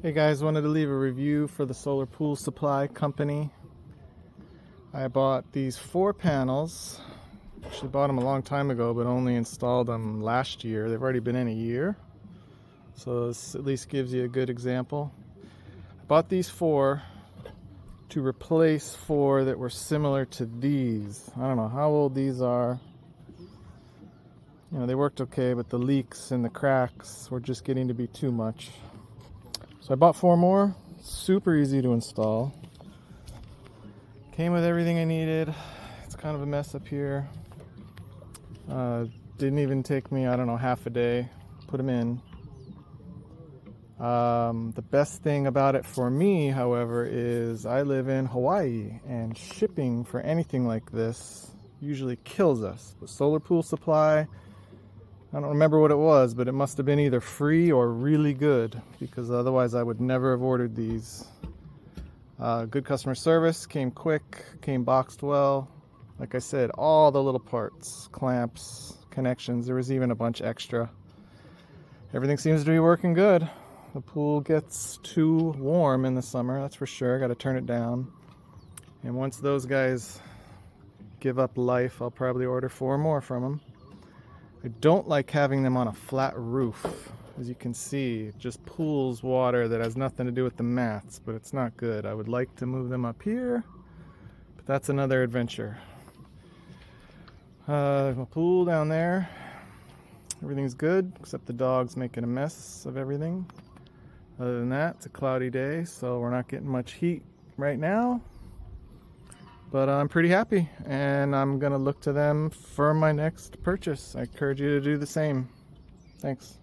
Hey guys, wanted to leave a review for the Solar Pool Supply Company. I bought these 4 panels. Actually bought them a long time ago, but only installed them last year. They've already been in a year, so this at least gives you a good example. I bought these 4 to replace 4 that were similar to these. I don't know how old these are. You know, they worked okay, but the leaks and the cracks were just getting to be too much. So I bought 4 more. Super easy to install. Came with everything I needed. It's kind of a mess up here. Didn't even take me, I don't know, half a day. Put them in. The best thing about it for me, however, is I live in Hawaii, and shipping for anything like this usually kills us. The Solar Pool Supply, I don't remember what it was, but it must have been either free or really good, because otherwise I would never have ordered these. Good customer service, came quick, came boxed well. Like I said, all the little parts, clamps, connections, there was even a bunch extra. Everything seems to be working good. The pool gets too warm in the summer, that's for sure. Got to turn it down. And once those guys give up life, I'll probably order 4 more from them. I don't like having them on a flat roof. As you can see, it just pools water that has nothing to do with the mats, but it's not good. I would like to move them up here, but that's another adventure. A pool down there. Everything's good, except the dog's making a mess of everything. Other than that, it's a cloudy day, so we're not getting much heat right now. But I'm pretty happy, and I'm going to look to them for my next purchase. I encourage you to do the same. Thanks.